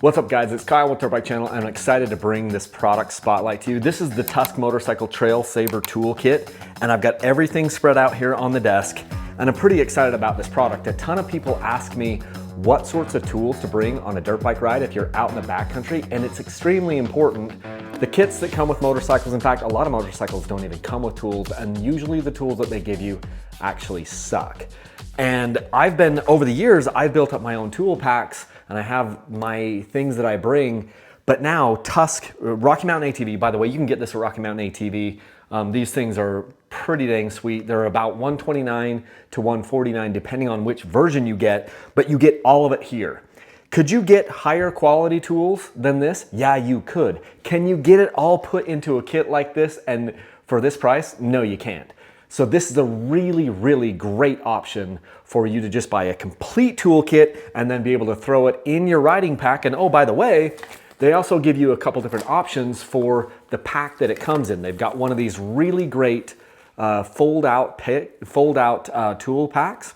What's up guys, it's Kyle with Dirt Bike Channel and I'm excited to bring this product spotlight to you. This is the Tusk Motorcycle Trail Saver Toolkit and I've got everything spread out here on the desk and I'm pretty excited about this product. A ton of people ask me what sorts of tools to bring on a dirt bike ride if you're out in the backcountry, and it's extremely important. The kits that come with motorcycles, in fact, a lot of motorcycles don't even come with tools, and usually the tools that they give you actually suck. And over the years, I've built up my own tool packs and I have my things that I bring, but now Tusk, Rocky Mountain ATV, by the way, you can get this at Rocky Mountain ATV. These things are pretty dang sweet. They're about $129 to $149 depending on which version you get, but you get all of it here. Could you get higher quality tools than this? Yeah, you could. Can you get it all put into a kit like this and for this price? No, you can't. So this is a really, really great option for you to just buy a complete toolkit and then be able to throw it in your riding pack. And oh, by the way, they also give you a couple different options for the pack that it comes in. They've got one of these really great fold out tool packs,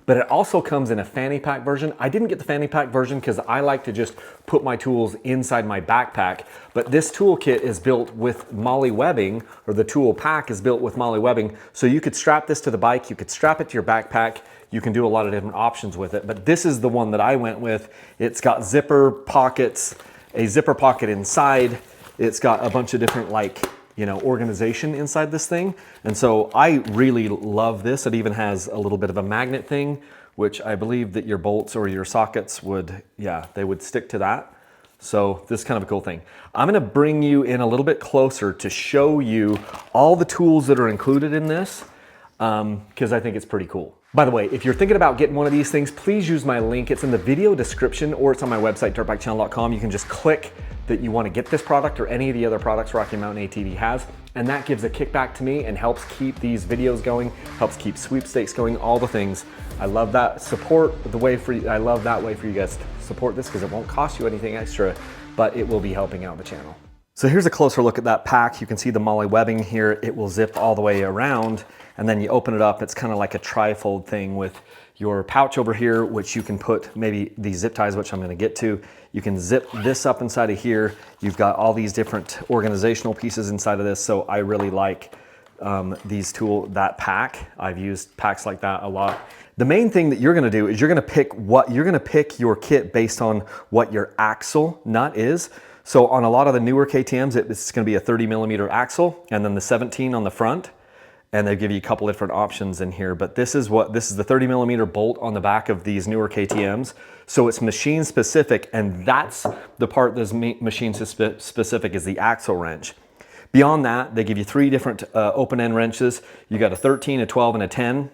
but it also comes in a fanny pack version. I didn't get the fanny pack version because I like to just put my tools inside my backpack, but this toolkit is built with MOLLE webbing, or the tool pack is built with MOLLE webbing, so you could strap this to the bike, you could strap it to your backpack, you can do a lot of different options with it, but this is the one that I went with. It's got zipper pockets, a zipper pocket inside, it's got a bunch of different organization inside this thing. And so I really love this. It even has a little bit of a magnet thing, which I believe that your bolts or your sockets would, they would stick to that. So this is kind of a cool thing. I'm gonna bring you in a little bit closer to show you all the tools that are included in this, because I think it's pretty cool. By the way, if you're thinking about getting one of these things, please use my link. It's in the video description or it's on my website, dirtbikechannel.com. You can just click that you want to get this product or any of the other products Rocky Mountain ATV has, and that gives a kickback to me and helps keep these videos going, helps keep sweepstakes going, all the things. I love that support I love that way for you guys to support this because it won't cost you anything extra, but it will be helping out the channel. So here's a closer look at that pack. You can see the MOLLE webbing here. It will zip all the way around and then you open it up. It's kind of like a tri-fold thing with your pouch over here, which you can put maybe these zip ties, which I'm going to get to. You can zip this up inside of here. You've got all these different organizational pieces inside of this. So I really like that pack. I've used packs like that a lot. The main thing that you're going to do is you're going to pick your kit based on what your axle nut is. So on a lot of the newer KTMs, it's going to be a 30 millimeter axle and then the 17 on the front. And they give you a couple different options in here, but this is the 30 millimeter bolt on the back of these newer KTMs. So it's machine specific, and that's the part that's machine specific is the axle wrench. Beyond that, they give you three different open end wrenches. You got a 13, a 12, and a 10.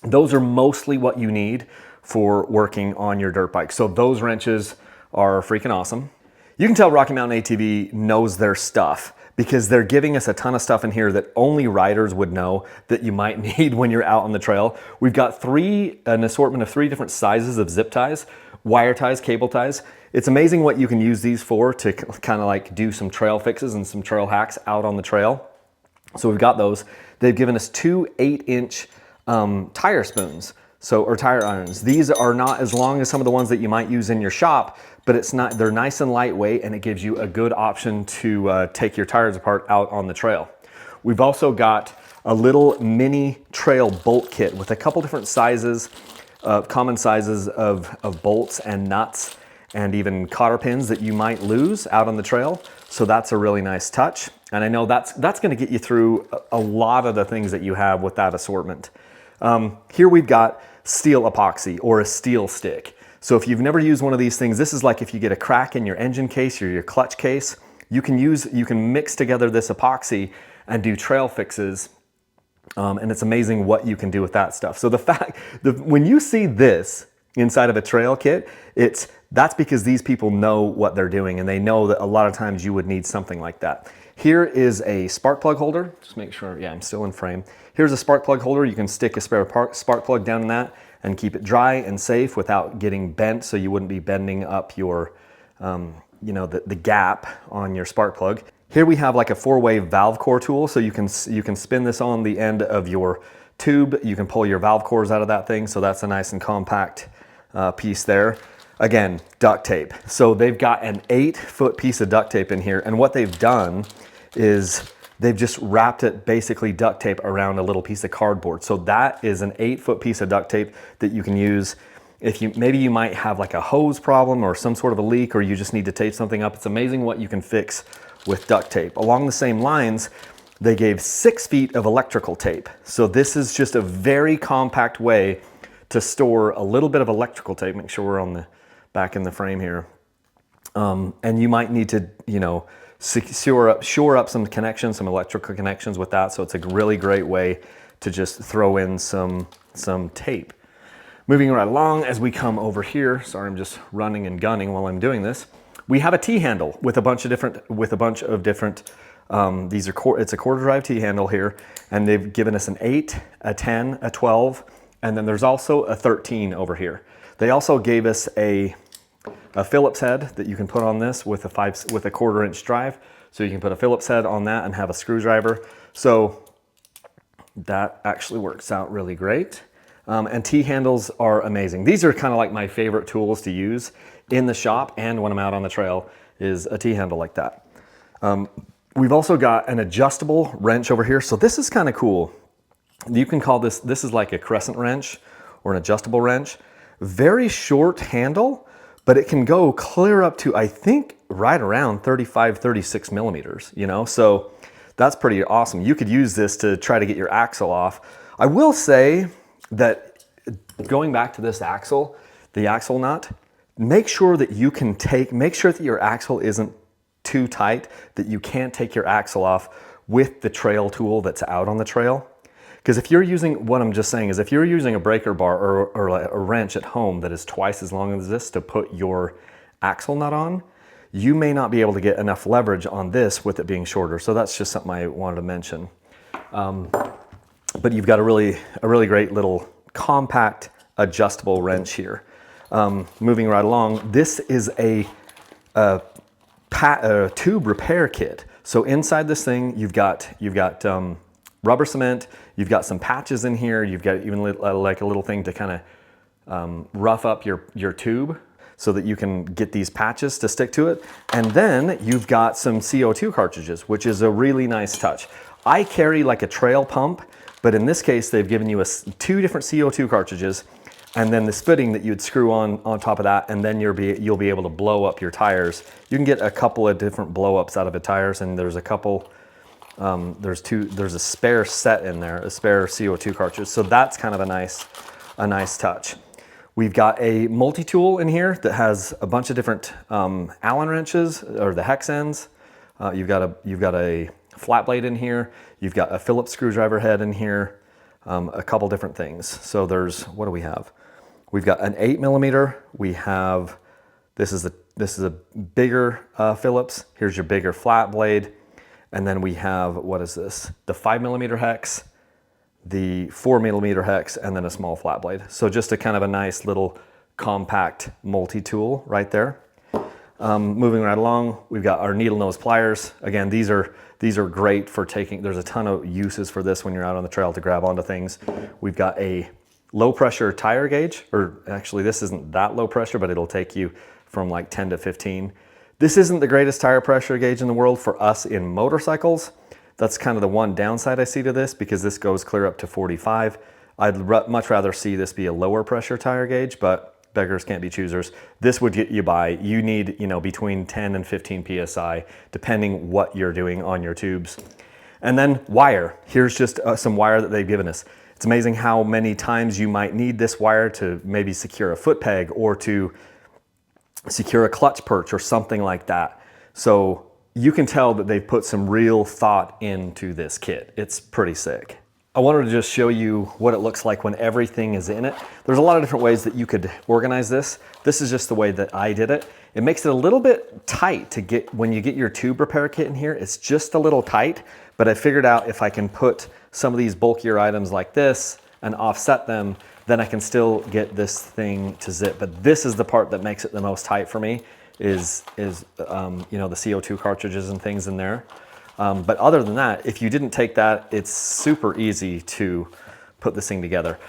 Those are mostly what you need for working on your dirt bike. So those wrenches are freaking awesome. You can tell Rocky Mountain ATV knows their stuff because they're giving us a ton of stuff in here that only riders would know that you might need when you're out on the trail. We've got an assortment of 3 different sizes of zip ties, wire ties, cable ties. It's amazing what you can use these for to kind of like do some trail fixes and some trail hacks out on the trail. So we've got those. They've given us 2 8-inch tire spoons. Or tire irons. These are not as long as some of the ones that you might use in your shop, but they're nice and lightweight and it gives you a good option to take your tires apart out on the trail. We've also got a little mini trail bolt kit with a couple different sizes, common sizes of bolts and nuts and even cotter pins that you might lose out on the trail. So that's a really nice touch. And I know that's gonna get you through a lot of the things that you have with that assortment. Here we've got steel epoxy or a steel stick. So if you've never used one of these things, this is like if you get a crack in your engine case or your clutch case, you can mix together this epoxy and do trail fixes. And it's amazing what you can do with that stuff. So when you see this inside of a trail kit, that's because these people know what they're doing and they know that a lot of times you would need something like that. Here is a spark plug holder. Just make sure, I'm still in frame. Here's a spark plug holder. You can stick a spare spark plug down in that and keep it dry and safe without getting bent, so you wouldn't be bending up your, the gap on your spark plug. Here we have like a 4-way valve core tool, so you can spin this on the end of your tube. You can pull your valve cores out of that thing, so that's a nice and compact piece there. Again, duct tape. So they've got an 8-foot piece of duct tape in here, and what they've done is they've just wrapped it, basically duct tape, around a little piece of cardboard. So that is an 8-foot piece of duct tape that you can use if maybe you might have like a hose problem or some sort of a leak, or you just need to tape something up. It's amazing what you can fix with duct tape. Along the same lines, they gave 6 feet of electrical tape. So this is just a very compact way to store a little bit of electrical tape. Make sure we're on the back in the frame here. And you might need to, you know, shore up some connections, some electrical connections with that. So it's a really great way to just throw in some tape. Moving right along, as we come over here, sorry, I'm just running and gunning while I'm doing this. We have a T-handle with a bunch of different, it's a quarter drive T-handle here, and they've given us an 8, a 10, a 12, and then there's also a 13 over here. They also gave us a Phillips head that you can put on this with a 1/4-inch drive. So you can put a Phillips head on that and have a screwdriver. So that actually works out really great. And T-handles are amazing. These are kind of like my favorite tools to use in the shop and when I'm out on the trail, is a T-handle like that. We've also got an adjustable wrench over here. So this is kind of cool. You can call this is like a crescent wrench or an adjustable wrench. Very short handle, but it can go clear up to, I think, right around 35, 36 millimeters, you know? So that's pretty awesome. You could use this to try to get your axle off. I will say that going back to this axle, the axle nut, make sure that your axle isn't too tight, that you can't take your axle off with the trail tool that's out on the trail. Because if you're using, what I'm just saying is, if you're using a breaker bar or a wrench at home that is twice as long as this to put your axle nut on, you may not be able to get enough leverage on this with it being shorter. So that's just something I wanted to mention. But you've got a really great little compact adjustable wrench here. Moving right along, this is a tube repair kit. So inside this thing, you've got rubber cement, you've got some patches in here, you've got even like a little thing to kind of rough up your tube so that you can get these patches to stick to it. And then you've got some CO2 cartridges, which is a really nice touch. I carry like a trail pump, but in this case, they've given you 2 different CO2 cartridges, and then this fitting that you'd screw on top of that, and then you'll be able to blow up your tires. You can get a couple of different blow ups out of the tires, and there's a couple, there's a spare set in there, a spare CO2 cartridge. So that's kind of a nice touch. We've got a multi-tool in here that has a bunch of different Allen wrenches, or the hex ends. You've got a flat blade in here. You've got a Phillips screwdriver head in here. A couple different things. So what do we have? We've got an 8mm. We have, this is a bigger Phillips. Here's your bigger flat blade. And then we have, what is this? The 5mm hex, the 4mm hex, and then a small flat blade. So just a kind of a nice little compact multi-tool right there. Moving right along, we've got our needle nose pliers. Again, these are great for taking, there's a ton of uses for this when you're out on the trail to grab onto things. We've got a low pressure tire gauge, or actually this isn't that low pressure, but it'll take you from like 10 to 15. This isn't the greatest tire pressure gauge in the world for us in motorcycles. That's kind of the one downside I see to this, because this goes clear up to 45. I'd much rather see this be a lower pressure tire gauge, but beggars can't be choosers. This would get you by. You need, between 10 and 15 PSI, depending what you're doing on your tubes. And then wire. Here's just some wire that they've given us. It's amazing how many times you might need this wire to maybe secure a foot peg or to secure a clutch perch or something like that. So you can tell that they've put some real thought into this kit. It's pretty sick. I wanted to just show you what it looks like when everything is in it. There's a lot of different ways that you could organize this. This is just the way that I did it. It makes it a little bit tight to get, when you get your tube repair kit in here, it's just a little tight, but I figured out if I can put some of these bulkier items like this and offset them, then I can still get this thing to zip. But this is the part that makes it the most tight for me, is the CO2 cartridges and things in there. But other than that, if you didn't take that, it's super easy to put this thing together.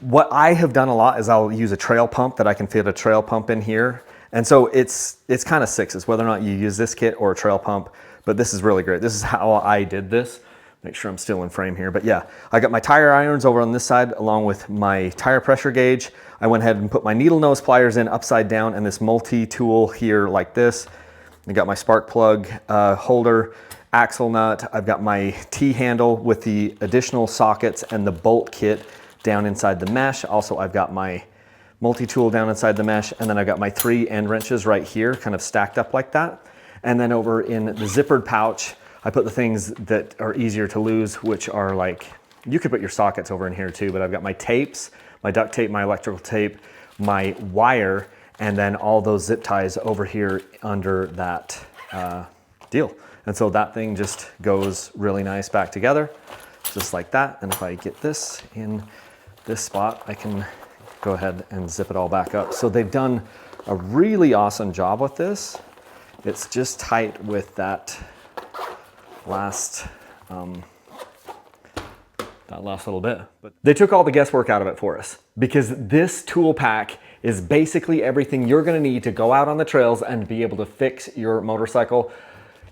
What I have done a lot is I'll use a trail pump that I can fit a trail pump in here. And so it's kind of sixes, whether or not you use this kit or a trail pump, but this is really great. This is how I did this. Make sure I'm still in frame here, but yeah, I got my tire irons over on this side along with my tire pressure gauge. I went ahead and put my needle nose pliers in upside down and this multi-tool here like this. I got my spark plug holder, axle nut. I've got my T-handle with the additional sockets and the bolt kit down inside the mesh. Also, I've got my multi-tool down inside the mesh, and then I've got my 3 end wrenches right here, kind of stacked up like that. And then over in the zippered pouch, I put the things that are easier to lose, which are like, you could put your sockets over in here too, but I've got my tapes, my duct tape, my electrical tape, my wire, and then all those zip ties over here under that deal. And so that thing just goes really nice back together, just like that. And if I get this in this spot, I can go ahead and zip it all back up. So they've done a really awesome job with this. It's just tight with that last little bit. But they took all the guesswork out of it for us, because this tool pack is basically everything you're gonna need to go out on the trails and be able to fix your motorcycle.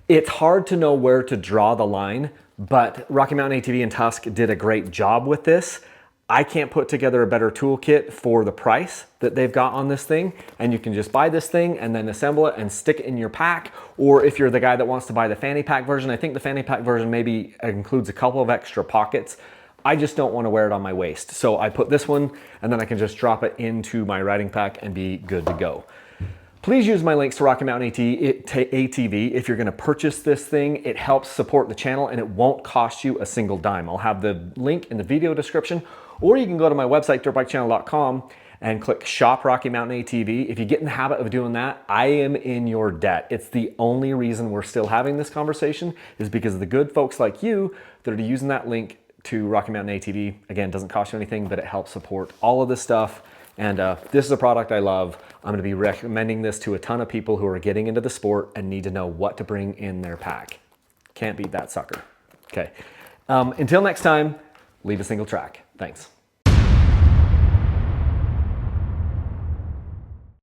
It's hard to know where to draw the line, but Rocky Mountain ATV and Tusk did a great job with this. I can't put together a better toolkit for the price that they've got on this thing, and you can just buy this thing and then assemble it and stick it in your pack. Or if you're the guy that wants to buy the fanny pack version, I think the fanny pack version maybe includes a couple of extra pockets. I just don't want to wear it on my waist. So I put this one and then I can just drop it into my riding pack and be good to go. Please use my links to Rocky Mountain ATV if you're gonna purchase this thing. It helps support the channel and it won't cost you a single dime. I'll have the link in the video description, or you can go to my website, dirtbikechannel.com, and click Shop Rocky Mountain ATV. If you get in the habit of doing that, I am in your debt. It's the only reason we're still having this conversation, is because of the good folks like you that are using that link to Rocky Mountain ATV. Again, it doesn't cost you anything, but it helps support all of this stuff. And this is a product I love. I'm gonna be recommending this to a ton of people who are getting into the sport and need to know what to bring in their pack. Can't beat that sucker. Okay, until next time, leave a single track. Thanks.